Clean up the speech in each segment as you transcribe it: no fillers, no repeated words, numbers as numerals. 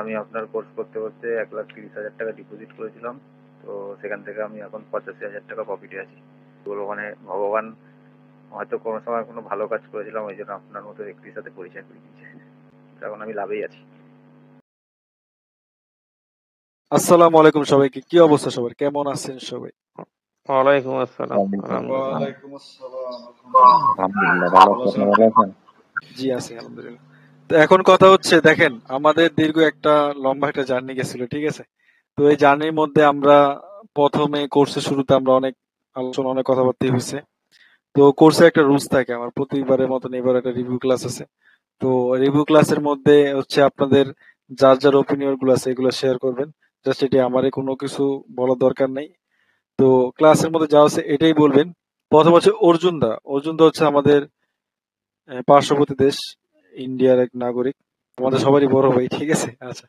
আমি আপনার কোর্স করতে করতে 1,30,000 টাকা ডিপোজিট করেছিলাম। তো সেখান থেকে আমি এখন 85,000 টাকা প্রফিটে আছি। বলবো মানে ভগবান হয়তো কোনো সময় কোনো ভালো কাজ করেছিলাম, ওই জন্য আপনার মতো ব্যক্তির সাথে পরিচয় করে দিয়েছে। এখন আমি লাভেই আছি। আসসালামু আলাইকুম সবাইকে। কি অবস্থা সবার? কেমন আছেন সবাই? ওয়ালাইকুম আসসালাম। ওয়ালাইকুম আসসালাম। আলহামদুলিল্লাহ ভালো আছি, আপনি ভালো আছেন? জি আছি আলহামদুলিল্লাহ। তো এখন কথা হচ্ছে, দেখেন আমাদের দীর্ঘ একটা লম্বা একটা জার্নি গেছিল, ঠিক আছে? তো এই জার্নির মধ্যে আমরা প্রথমে কোর্সের শুরুতে আমরা অনেক আলোচনা, অনেক কথাবার্তা হয়েছে। তো কোর্সে একটা রুলস থাকে, আমার প্রতিবারের মতন এবার একটা রিভিউ ক্লাস আছে। তো রিভিউ ক্লাসের মধ্যে হচ্ছে আপনাদের যার যার ওপিনিয়ন গুলো আছে এগুলো শেয়ার করবেন। জাস্ট এটি আমারে কোনো কিছু বলার দরকার নেই। তো ক্লাসের মধ্যে যা আছে এটাই বলবেন। প্রথম হচ্ছে অর্জুন দা হচ্ছে আমাদের পার্শ্ববর্তী দেশ, ইন্ডিয়ার এক নাগরিক, আমাদের সবারই বড় ভাই, ঠিক আছে? আচ্ছা,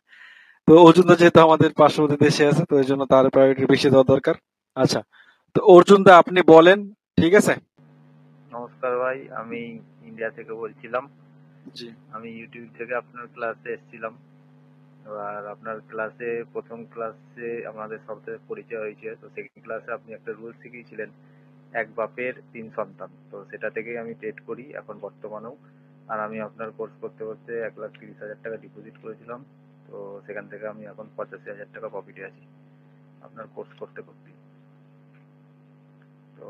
তো অর্জুন দা যেহেতু আমাদের পার্শ্ববর্তী দেশে আছে, তো এই জন্য তার প্রায়োরিটি বেশি দেওয়া দরকার। আচ্ছা, তো অর্জুন দা আপনি বলেন, ঠিক আছে? নমস্কার ভাই, আমি ইন্ডিয়া থেকে বলছিলাম। জি। আমি ইউটিউব থেকে আপনার ক্লাসে এসেছিলাম। এবার আপনার ক্লাসে প্রথম ক্লাসে আমাদের সাথে পরিচয় হয়েছে। তো সেকেন্ড ক্লাসে আপনি একটা রুল শিখিয়েছিলেন, এক বাপের 3 সন্তান। তো সেটা থেকেই আমি ট্রেড করি এখন বর্তমানেও। আর আমি আপনার কোর্স করতে করতে 1,30,000 টাকা ডিপোজিট করেছিলাম। তো সেখান থেকে আমি এখন 85,000 টাকা প্রফিটে আছি আপনার কোর্স করতে করতে। তো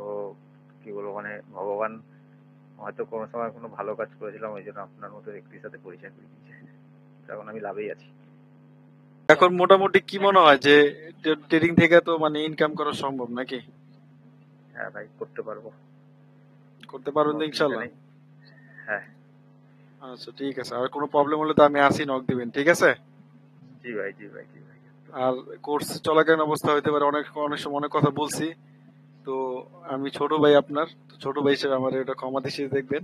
কি বলবো, মানে ভগবান হয়তো কোনো সময় কোনো ভালো কাজ করেছিলাম, ওই জন্য আপনার মতো ব্যক্তির সাথে পরিচয় করে দিয়েছে। এখন আমি লাভেই আছি। এখন মোটামুটি কি মনে হয় যে ট্রেডিং থেকে তো মানে ইনকাম করা সম্ভব নাকি? হ্যাঁ ভাই, করতে পারবো, করতে পারবেন কোনো তো অসুবিধা ইনশাল্লাহ? নেই। হ্যাঁ। আচ্ছা ঠিক আছে, আর কোনো প্রবলেম হলে তো আমি আসি, নক দিবেন, ঠিক আছে? জি ভাই, জি ভাই, জি ভাই। আর কোর্স চলাকালীন অবস্থা হইতে পারে অনেক অনেক সময় অনেক কথা বলছি। তো আমি ছোট ভাই আপনার, তো ছোট ভাই হিসেবে আমার এটা ক্ষমা দৃষ্টিতে দেখবেন,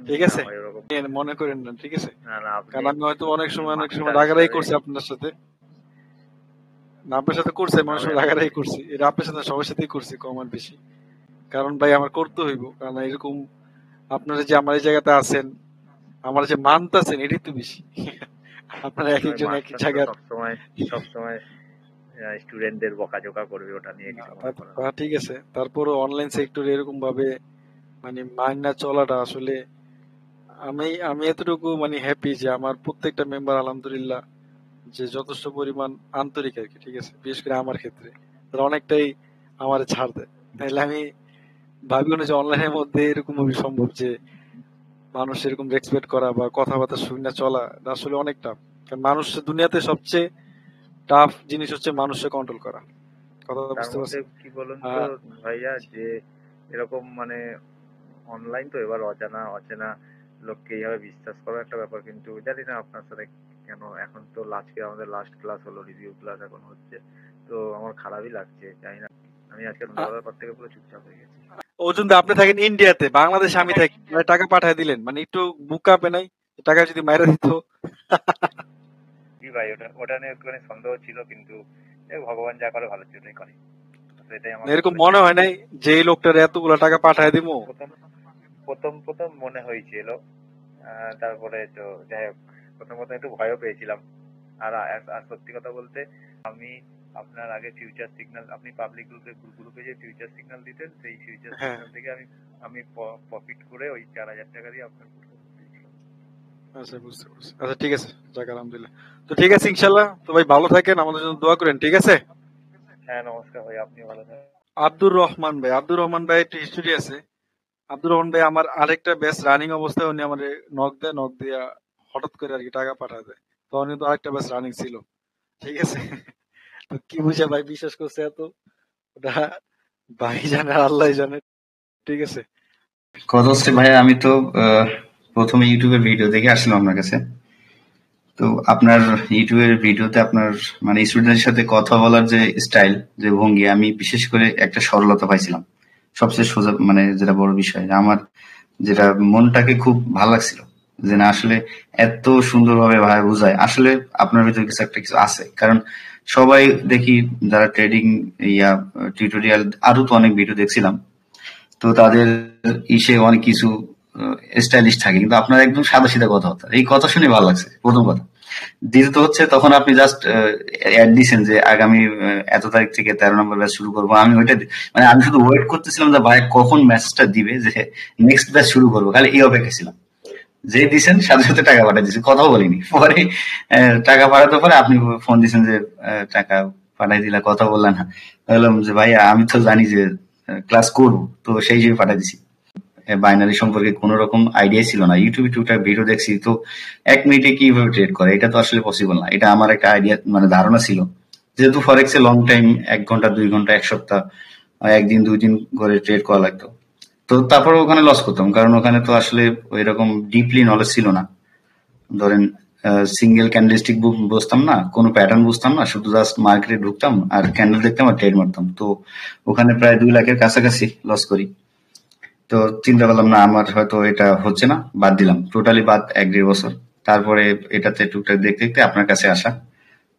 ঠিক না আছে? ভাই, ওরকম মনে করেন না, ঠিক আছে? না না, আপনি কারণ আমি হয়তো অনেক সময় মাস্টার রাগারাগি হিসাবে। করছি আপনার সাথে, না আপনার সাথে করছি, আমি না অনেক ভাই, সময় রাগারাগি করছি, এটা আপনার সাথে সবার সাথেই করছি কম আর বেশি। কারণ ভাই আমার করতে হইব, কারণ এরকম আপনারা যে আমার এই জায়গাতে আছেন, আমার যে মানতাছেন এটাই তো বেশি। আপনারা এক ভাই একজন এক এক মাস্টার তো জায়গার। সবসময় সবসময় স্টুডেন্টদের বকাঝকা করবে, ওটা নিয়ে না, কিছু মনে করেন না। ঠিক আছে, তারপরও অনলাইন সেক্টরে এরকম ভাবে মানে মাইনা চলাটা আসলে আমি আমি এতটুকু মানে হ্যাপি যে আমার প্রত্যেকটা মেম্বার আলহামদুলিল্লাহ যে যথেষ্ট পরিমাণ আন্তরিক আর কি, ঠিক আছে? বিশেষ করে আমার ক্ষেত্রে তারা অনেকটাই আমার ছাড় দেয়। তাইলে আমি ভাবিও না যে অনলাইনের মধ্যে এরকম ভাবে সম্ভব যে মানুষ এরকম রেসপেক্ট করা বা কথাবার্তা শুনে চলা, এটা আসলে অনেক টাফ। কারণ মানুষ দুনিয়াতে সবচেয়ে টাফ জিনিস হচ্ছে মানুষকে কন্ট্রোল করা। কথা তার বুঝতে মধ্যে পারছেন? কি বলুন তো আহ, ভাইয়া, যে এরকম মানে অনলাইন তো এবার অজানা অচেনা লোককে এইভাবে বিশ্বাস করার একটা ব্যাপার। কিন্তু জানি না আপনার সাথে কেন, এখন তো আমাদের লাস্ট ক্লাস হলো, রিভিউ ক্লাস এখন হচ্ছে। তো আমার খারাপই লাগছে, জানি না। আমি আজকে সন্ধ্যাবেলার পর থেকে পুরো চুপচাপ হয়ে গেছি। অর্জুন দা আপনি থাকেন ইন্ডিয়াতে, বাংলাদেশে আমি থাকি, মানে টাকা পাঠায় দিলেন, মানে একটু বুক কাঁপে নাই? টাকা যদি মাইরা দিত। জি ভাই, ওটা ওটা নিয়ে একটুখানি সন্দেহ ছিল, কিন্তু ভগবান যা করে ভালোর জন্যই করে। তো এটাই আমার এরকম মনে মনে হয়েছে। হয় নাই যে এই লোকটার এতগুলো টাকা পাঠায় দিবো? প্রথম প্রথম প্রথম মনে হয়েছিল। তারপরে তো যাই হোক, প্রথম প্রথম একটু ভয়ও পেয়েছিলাম। আর আর সত্যি কথা বলতে, আমি আপনার আগে ফিউচার সিগন্যাল, আপনি পাবলিক গ্রুপে যে ফিউচার সিগন্যাল দিতেন, সেই ফিউচার হ্যাঁ, সিগন্যাল থেকে আমি প্রফিট করে ওই 4,000 টাকা দিয়ে আপনার কোর্স দিয়েছিলাম। আচ্ছা বুঝতে পারছি। আচ্ছা ঠিক আছে, যাক আলহামদুলিল্লাহ। তো ঠিক আছে ইনশাল্লাহ, তো ভাই ভালো থাকেন, আমাদের জন্য দোয়া করেন, ঠিক আছে? হ্যাঁ নমস্কার ভাই, আপনি ভালো থাকবেন। আব্দুর রহমান ভাই একটু হিস্টোরি আছে। আব্দুর রহমান ভাই আমার আরেকটা ব্যাচ রানিং অবস্থায় উনি আমার নক দিয়া হঠাৎ করে আর কি টাকা পাঠায় দেয়। তো উনি তো আরেকটা ব্যাচ রানিং ছিল, ঠিক আছে? তো কি বুঝে ভাই বিশ্বাস করছে এত, ওটা ভাই জানে আর আল্লাহ জানে, ঠিক আছে? কথা হচ্ছে ভাইয়া, আমি তো প্রথমে ইউটিউবের ভিডিও দেখে আসলাম আপনার কাছে। তো আপনার ইউটিউবের ভিডিওতে আপনার মানে স্টুডেন্টের সাথে কথা বলার যে স্টাইল, যে ভঙ্গি, আমি বিশেষ করে একটা সরলতা পাইছিলাম। সবচেয়ে সোজা মানে যেটা বড় বিষয়, আমার যেটা মনটাকে খুব ভালো লাগছিল, যে না আসলে এত সুন্দরভাবে ভাই বোঝায়, আসলে আপনার ভিতরে কিছু একটা কিছু আছে। কারণ সবাই দেখি যারা ট্রেডিং ইয়া টিউটোরিয়াল আরো তো অনেক ভিডিও দেখছিলাম, তো তাদের ইসে অনেক কিছু স্টাইলিশ থাকে, কিন্তু আপনার একদম সাদা সিধা কথাবার্তা, এই কথা শুনে ভালো লাগছে প্রথম কথা। দিতে তো হচ্ছে, তখন আপনি জাস্ট অ্যাড দিছেন যে আগামী এত তারিখ থেকে 13 নম্বর ব্যাচ শুরু করবো। আমি ওইটা মানে আমি শুধু ওয়েট করতেছিলাম যে ভাই কখন মেসেজটা দিবে যে নেক্সট ব্যাচ শুরু করবো, খালি এই অপেক্ষা ছিলাম। যে দিছেন সাথে সাথে টাকা পাঠিয়ে দিয়েছি, কথাও বলিনি। পরে টাকা পাঠাতে পরে আপনি ফোন দিয়েছেন যে টাকা পাঠাই দিলা, কথা বললাম না। বললাম যে ভাই আমি তো জানি যে ক্লাস করবো, তো সেই হিসেবে পাঠাই দিছি। বাইনারি সম্পর্কে কোনো রকম আইডিয়া ছিল না। ইউটিউবে টুকটাক ভিডিও দেখছি, তো 1 মিনিটে কিভাবে ট্রেড করে এটা তো আসলে পসিবল না। এটা আমার একটা আইডিয়া মানে ধারণা ছিল, যেহেতু ফরেক্সে লং টাইম 1 ঘন্টা 2 ঘন্টা 1 সপ্তাহ 1 দিন 2 দিন করে ট্রেড করা লাগতো। তো তারপরে ওখানে লস করতাম, কারণ ওখানে তো আসলে ওই রকম ডিপলি নলেজ ছিল না। ধরেন সিঙ্গেল ক্যান্ডেলস্টিক বুঝতাম না, কোনো প্যাটার্ন বুঝতাম না, শুধু জাস্ট মার্কেটে ঢুকতাম আর ক্যান্ডেল দেখতাম আর ট্রেড মারতাম। তো ওখানে প্রায় 2 লাখের কাছাকাছি লস করি। তো চিন্তা করলাম না, আমার হয়তো এটা হচ্ছে না, বাদ দিলাম, টোটালি বাদ 1-1.5 বছর। তারপরে এটাতে টুকটাক দেখতে দেখতে আপনার কাছে আসা।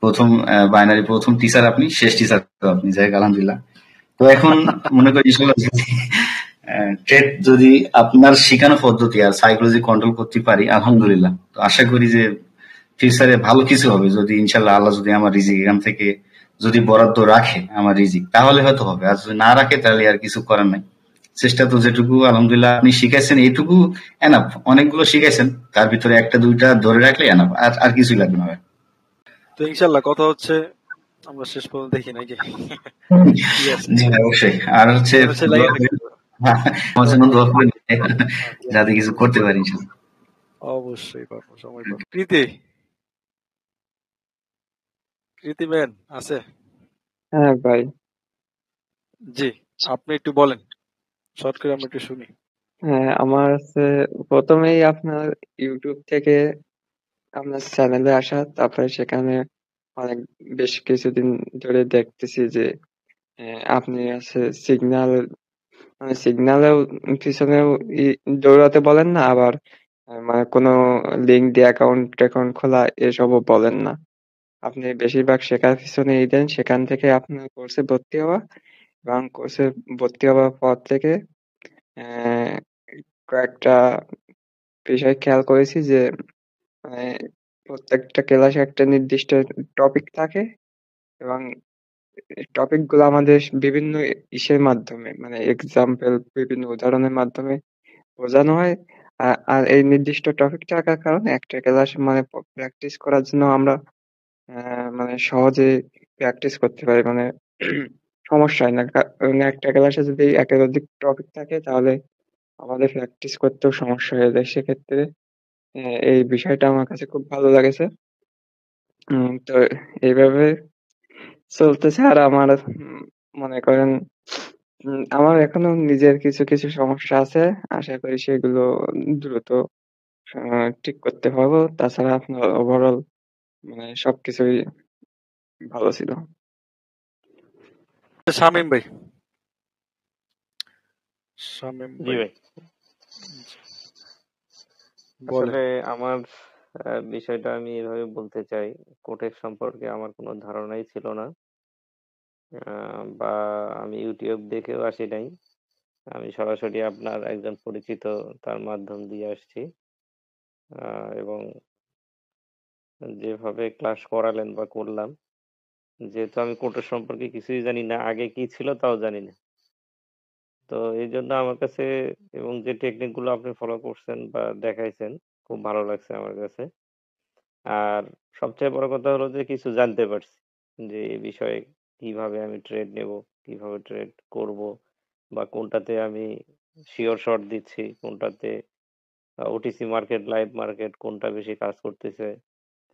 প্রথম বাইনারি প্রথম টিচার আপনি, শেষ টিচার আপনি, যাই হোক আলহামদুলিল্লাহ। তো এখন মনে করি ট্রেড যদি আপনার শিখানো পদ্ধতি আর সাইকোলজি কন্ট্রোল করতে পারি, আলহামদুলিল্লাহ। তো আশা করি যে ফিউচারে ভালো কিছু হবে, যদি ইনশাল্লাহ আল্লাহ যদি আমার রিজিক এখান থেকে যদি বরাদ্দ রাখে আমার রিজিক, তাহলে হয়তো হবে। আর যদি না রাখে তাহলে আর কিছু করার নাই। চেষ্টা তো যেটুকু আলহামদুলিল্লাহ আপনি শিখাইছেন এইটুকু এনাফ। অনেকগুলো শিখাইছেন, তার ভিতরে 1-2টা ধরে রাখলে এনাফ, আর কিছুই লাগবে না। তো ইনশাল্লাহ কথা হচ্ছে, আমরা শেষ পর্যন্ত দেখি নাকি? ঠিক আছে, জি ভাই, অবশ্যই। আর হচ্ছে লাগে দোয়া করেন, আমার জন্য দোয়া করেন যাতে কিছু করতে পারি ইনশাল্লাহ। অবশ্যই পারবো, সময় পাবো। কৃতি ম্যান আছে? হ্যাঁ ভাই। জি, আপনি একটু বলেন, শর্ট করে আমরা একটু শুনি। হ্যাঁ, আমার হচ্ছে প্রথমেই আপনার ইউটিউব থেকে আপনার চ্যানেলে আসা, তারপরে সেখানে অনেক বেশ কিছুদিন ধরে দেখতেছি যে আপনি আছে সিগন্যালেও পিছনেও দৌড়াতে বলেন না, আবার মানে কোনো লিঙ্ক দিয়ে অ্যাকাউন্ট খোলা এসবও বলেন না। আপনি বেশিরভাগ শেখার পিছনে দেন, সেখান থেকে আপনার কোর্সে ভর্তি হওয়া, এবং কোর্সে ভর্তি হওয়ার পর থেকে আহ, কয়েকটা বিষয় খেয়াল করেছি যে মানে প্রত্যেকটা ক্লাসে একটা নির্দিষ্ট টপিক থাকে, এবং টপিক গুলো আমাদের বিভিন্ন ইসের মাধ্যমে মানে এক্সাম্পল, বিভিন্ন উদাহরণের মাধ্যমে বোঝানো হয়। আর এই নির্দিষ্ট টপিক থাকার কারণে একটা ক্লাস মানে প্র্যাকটিস করার জন্য আমরা মানে সহজে প্র্যাকটিস করতে পারি, মানে সমস্যা হয় না। মানে একটা ক্লাসে যদি একের অধিক টপিক থাকে তাহলে আমাদের প্র্যাকটিস করতেও সমস্যা হয়ে যায়। সেক্ষেত্রে এই বিষয়টা আমার কাছে খুব ভালো লাগেছে। তো এইভাবে চলতেছে। আর আমার মনে করেন আমার এখনো নিজের কিছু কিছু সমস্যা আছে, আশা করি সেগুলো দ্রুত ঠিক করতে পারবো। তাছাড়া আপনার ওভারঅল মানে সবকিছুই ভালো ছিল। শামীম ভাই, জি ভাই। বলেন। আসলে আমার বিষয়টা আমি এভাবে বলতে চাই, কোটেক সম্পর্কে আমার কোনো ধারণাই ছিল না, বা আমি ইউটিউব দেখেও আসি নাই। আমি সরাসরি আপনার একজন পরিচিত, তার মাধ্যম দিয়ে আসছি। এবং যেভাবে ক্লাস করালেন বা করলাম, যেহেতু আমি কোটের সম্পর্কে কিছুই জানি না, আগে কি ছিল তাও জানি না, তো এই জন্য আমার কাছে, এবং যে টেকনিক গুলো আপনি ফলো করছেন বা দেখাইছেন, খুব ভালো লাগছে আমার কাছে। আর সবচেয়ে বড় কথা হলো যে কিছু জানতে পারছি যে এই বিষয়ে, কিভাবে আমি ট্রেড নেব, কিভাবে ট্রেড করব, বা কোনটাতে আমি শিওর শর্ট দিচ্ছি, কোনটাতে ওটিসি মার্কেট, লাইভ মার্কেট, কোনটা বেশি কাজ করতেছে।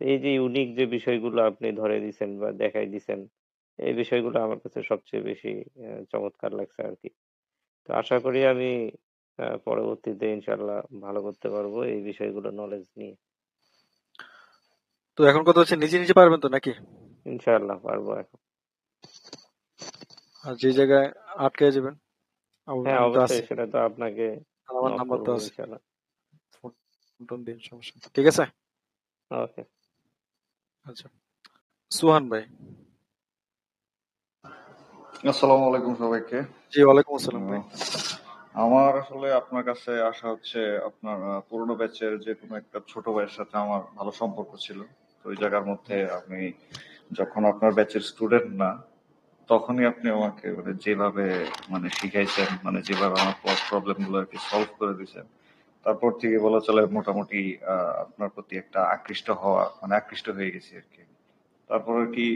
তো এই যে ইউনিক যে বিষয়গুলো আপনি ধরে দিছেন বা দেখাই দিছেন, এই বিষয়গুলো আমার কাছে সবচেয়ে বেশি চমৎকার লাগছে আর কি। তো আশা করি আমি পরবর্তীতে ইনশাল্লাহ ভালো করতে পারবো এই বিষয়গুলো নলেজ নিয়ে। তো এখন কথা হচ্ছে নিজে নিজে পারবেন তো নাকি? ইনশাল্লাহ পারবো এখন। আর যে জায়গায় আটকে যাবেন, হ্যাঁ, আমি তো অবশ্যই, আছি, সেটা তো আপনাকে আমার নক নাম্বার তো করবো আছে, ইনশাল্লাহ। ফোন টোন দিন, সমস্যা নেই। ঠিক আছে, ওকে। আচ্ছা। সুহান ভাই। আসসালামু আলাইকুম সবাইকে। জি, ওয়ালাইকুম আসসালাম ভাই। আমার আসলে আপনার কাছে আসা হচ্ছে, আপনার পুরোনো ব্যাচের যে কোনো একটা ছোট ভাইয়ের সাথে আমার ভালো সম্পর্ক ছিল। তো ওই জায়গার মধ্যে আমি যখন আপনার ব্যাচের স্টুডেন্ট না, তখনই আপনি আমাকে মানে যেভাবে মানে শিখাইছেন, মানে যেভাবে আমার প্রবলেম গুলো আর কি সলভ করে দিয়েছেন, তারপর থেকে বলা চলে মোটামুটি আপনার প্রতি একটা আকৃষ্ট হয়ে গেছি আর কি। তারপর আর কি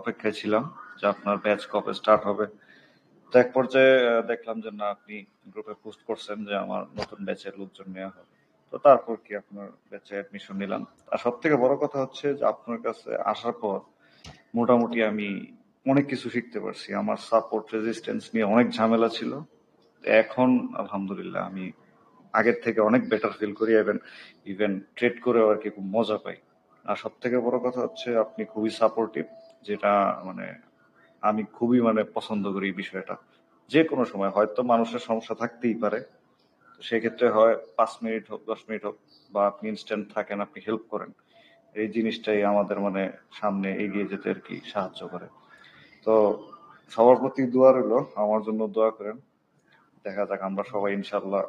অপেক্ষায় ছিলাম যে আপনার ব্যাচ কবে স্টার্ট হবে। তো এক পর্যায়ে দেখলাম যে না, আপনি গ্রুপে পোস্ট করছেন যে আমার নতুন ব্যাচের লোকজন নেওয়া হবে। তো তারপর কি আপনার ব্যাচে অ্যাডমিশন নিলাম। আর সব থেকে বড় কথা হচ্ছে যে আপনার কাছে আসার পর মোটামুটি আমি অনেক কিছু শিখতে পারছি। আমার সাপোর্ট রেজিস্ট্যান্স নিয়ে অনেক ঝামেলা ছিল, এখন আলহামদুলিল্লাহ আমি আগের থেকে অনেক বেটার ফিল করি, ইভেন ট্রেড করেও আর কি খুব মজা পাই। আর সব থেকে বড় কথা হচ্ছে আপনি খুবই সাপোর্টিভ, যেটা মানে আমি খুবই মানে পছন্দ করি এই বিষয়টা। যে কোনো সময় হয়তো মানুষের সমস্যা থাকতেই পারে, তো সেক্ষেত্রে হয় 5 মিনিট হোক 10 মিনিট হোক বা আপনি ইনস্ট্যান্ট থাকেন, আপনি হেল্প করেন, এই জিনিসটাই আমাদের মানে সামনে এগিয়ে যেতে আর কি সাহায্য করে। তো সবার প্রতি দোয়া রইলো, আমার জন্য দোয়া করেন। দেখা যাক আমরা সবাই ইনশাল্লাহ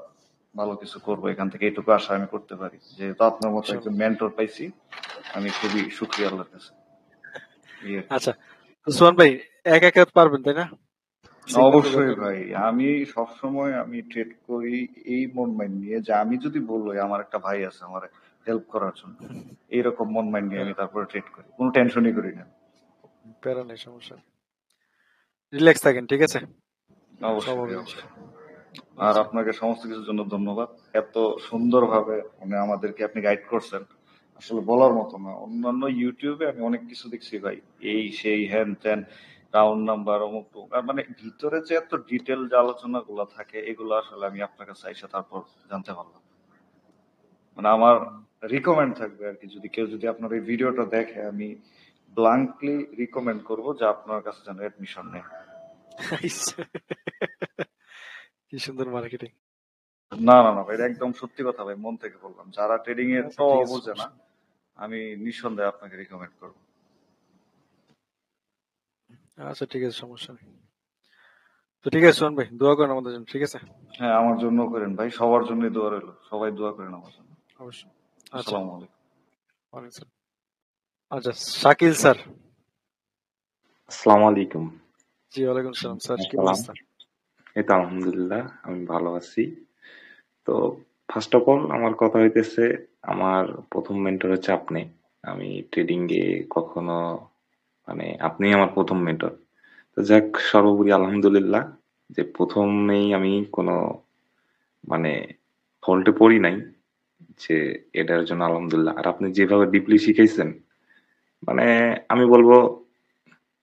ভালো কিছু করবো, এখান থেকে এইটুকু আশা আমি করতে পারি। যেহেতু আপনার মতো একজন মেন্টর পাইছি, আমি খুবই সুখী আল্লাহর কাছে। আচ্ছা, তো সোহান ভাই একা একা পারবেন তাই না? অবশ্যই ভাই, আমি সবসময় আমি ট্রেড করি এই মন মাইন্ড নিয়ে যে আমি যদি বললোই আমার একটা ভাই আছে আমার হেল্প করার জন্য, এইরকম মন মাইন্ড নিয়ে আমি তারপরে ট্রেড করি, কোনো টেনশনই করি না। প্যারা নেই, সমস্যা নেই, রিল্যাক্স থাকেন, ঠিক আছে? অবশ্যই অবশ্যই। আর আপনাকে সমস্ত কিছুর জন্য ধন্যবাদ। এত সুন্দরভাবে মানে আমাদেরকে আপনি গাইড করছেন, আসলে বলার মতো না। অন্যান্য ইউটিউবে আমি অনেক কিছু দেখছি ভাই, এই সেই হ্যান ত্যান, রাউন্ড নাম্বার, অমুক মানে ভিতরে যে এত ডিটেল যে আলোচনা গুলো থাকে, এগুলো আসলে আমি আপনার কাছে এসে তারপর জানতে পারলাম। মানে আমার রিকমেন্ড থাকবে আর কি, যদি আপনার এই ভিডিওটা দেখে, আমি ব্লাঙ্কলি রিকমেন্ড করবো যে আপনার কাছে যেন এডমিশন নেয়। কি সুন্দর মার্কেটিং। না না না ভাই, একদম সত্যি কথা ভাই, মন থেকে বললাম। যারা ট্রেডিং এর তো বোঝে না, আমি নিঃসন্দেহে আপনাকে রিকমেন্ড করবো। আচ্ছা ঠিক আছে, সমস্যা নেই। তো ঠিক আছে সোহান ভাই, দোয়া করেন আমাদের জন্য, ঠিক আছে? হ্যাঁ, আমার জন্য করেন ভাই, সবার জন্যই দোয়া রইলো, সবাই দোয়া করেন আমার জন্য। অবশ্যই। আসসালামু আলাইকুম। আচ্ছা, শাকিল স্যার। আসসালামু আলাইকুম। জি ওয়ালাইকুম সালাম স্যার, কি অবস্থা? এই তো আলহামদুলিল্লাহ, আমি ভালো আছি। তো ফার্স্ট অফ অল আমার কথা হইতেছে, আমার প্রথম মেন্টর হচ্ছে আপনি। আমি ট্রেডিং এ কখনো মানে আপনি আমার প্রথম মেন্টর। তো যাক, সর্বোপরি আলহামদুলিল্লাহ যে প্রথমেই আমি কোনো মানে ফল্টে পড়ি নাই, যে এটার জন্য আলহামদুলিল্লাহ। আর আপনি যেভাবে ডিপলি শিখাইছেন, মানে আমি বলবো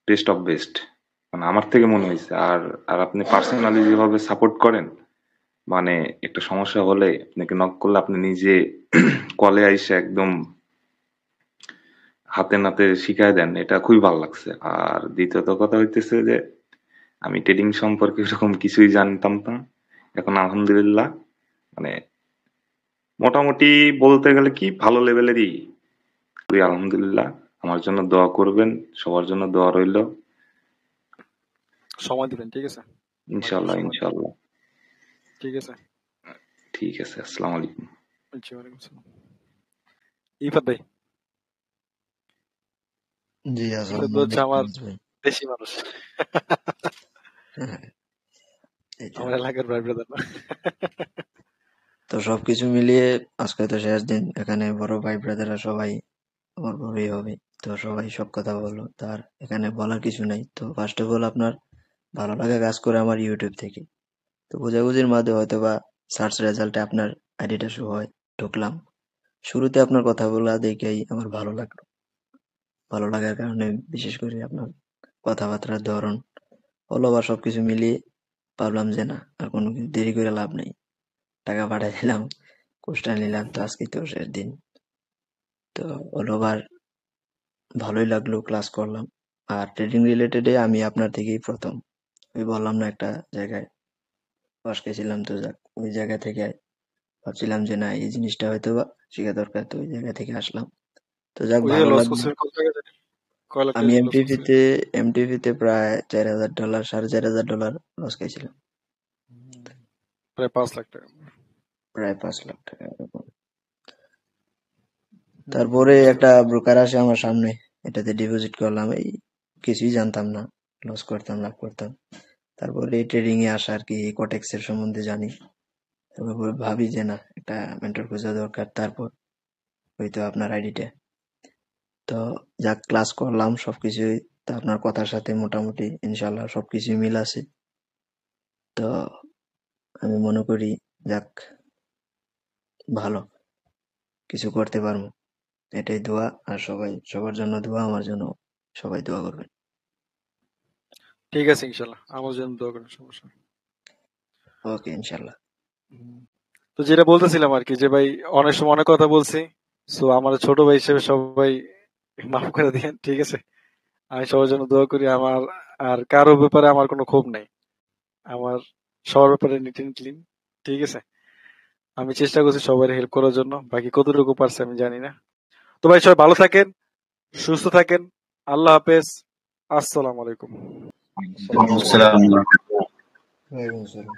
বেস্ট অফ বেস্ট, মানে আমার থেকে মনে হয়েছে। আর আর আপনি পার্সোনালি যেভাবে সাপোর্ট করেন, মানে একটা সমস্যা হলে আপনাকে নক করলে আপনি নিজে কলে আইসে একদম হাতে নাতে শিখায় দেন, এটা খুবই ভালো লাগছে। আর দ্বিতীয়ত কথা হইতেছে যে আমি ট্রেডিং সম্পর্কে এরকম কিছুই জানতাম না, এখন আলহামদুলিল্লাহ মানে মোটামুটি বলতে গেলে কি ভালো লেভেলেরই। আলহামদুলিল্লাহ, আমার জন্য দোয়া করবেন, সবার জন্য দোয়া রইল। সময় দিবেন, ঠিক আছে? ইনশাআল্লাহ ইনশাআল্লাহ। ঠিক আছে, ঠিক আছে। আসসালামু আলাইকুম। ওয়ালাইকুম আসসালাম। ইফাত ভাই। জি ইফাত হচ্ছে আমার দেশি মানুষ, আমার এলাকার ভাই ব্রাদার। তো সবকিছু মিলিয়ে আজকে তো শেষ দিন, এখানে বড় ভাই ব্রাদাররা সবাই আমার বড়ই হবে, তো সবাই সব কথা বললো, তার এখানে বলার কিছু নাই। তো ফার্স্ট অফ অল আপনার ভালো লাগা কাজ করে আমার ইউটিউব থেকে, তো বোঝাবুঝির মাধ্যমে হয়তো বা সার্চ রেজাল্টে আপনার আইডিটা শো হয়, ঢুকলাম। শুরুতে আপনার কথাগুলা দেখেই আমার ভালো লাগলো, ভালো লাগার কারণে বিশেষ করে আপনার কথাবার্তার ধরন, অল ওভার সবকিছু মিলিয়ে ভাবলাম যে না, আর কোনো কিছু দেরি করে লাভ নেই, টাকা পাঠাই দিলাম, কোর্সটা নিলাম। তো আজকে তো শেষ দিন, তো অল ওভার ভালোই লাগলো, ক্লাস করলাম। আর ট্রেডিং রিলেটেডে আমি আপনার থেকেই প্রথম, ওই বললাম না একটা জায়গায় পাশ খেয়েছিলাম, তো যাক ওই জায়গা থেকে ভাবছিলাম যে না, এই জিনিসটা হয়তো বা শেখা দরকার, তো ওই জায়গা থেকে আসলাম। তো যাক, ভালো লাগলো। আমি এমটিভিতে প্রায় $4,000, $4,500 লস খাইছিলাম, প্রায় 5 লাখ টাকা। প্রায় 5 লাখ টাকা এরকম। তারপরে বুঝতে একটা ব্রোকার আসে আমার সামনে, এটাতে ডিপোজিট করলাম, এই কিছুই জানতাম না, লস করতাম লাভ করতাম। তারপরে ট্রেডিং এ আসা আর কি, কোটেক্স এর সম্বন্ধে জানি। তারপর ভাবি যে না, একটা মেন্টর খোঁজা দরকার। তারপর হয়তো আপনার আইডিটা, তো যাক ক্লাস করলাম সবকিছুই, তো আপনার কথার সাথে মোটামুটি ইনশাল্লাহ সবকিছুই মিল আছে। তো আমি মনে করি যাক ভালো কিছু করতে পারবো, এটাই দোয়া। আর সবাই, সবার জন্য দোয়া, আমার জন্য সবাই দোয়া করবেন। ঠিক আছে, ইনশাল্লাহ আমার জন্য দোয়া করেন, সমস্যা নেই। ওকে ইনশাল্লাহ। তো যেটা বলতেছিলাম আর কি, যে ভাই অনেক সময় অনেক কথা বলছি, সো আমার ছোট ভাই হিসেবে সবাই মাফ করে দিয়েন, ঠিক আছে? আমি সবার জন্য দোয়া করি। আমার আর কারো ব্যাপারে আমার কোনো ক্ষোভ নাই, আমার সবার ব্যাপারে নিট এন্ড ক্লিন, ঠিক আছে? আমি চেষ্টা করছি সবার হেল্প করার জন্য, বাকি কতটুকু পারছে আমি জানি না। তো ভাই সবাই ভালো থাকেন, সুস্থ থাকেন, আল্লাহ হাফেজ, আসসালামু আলাইকুম। আসসালামু আসসালাম। আলাইকুম। ওয়ালাইকুম আসসালাম।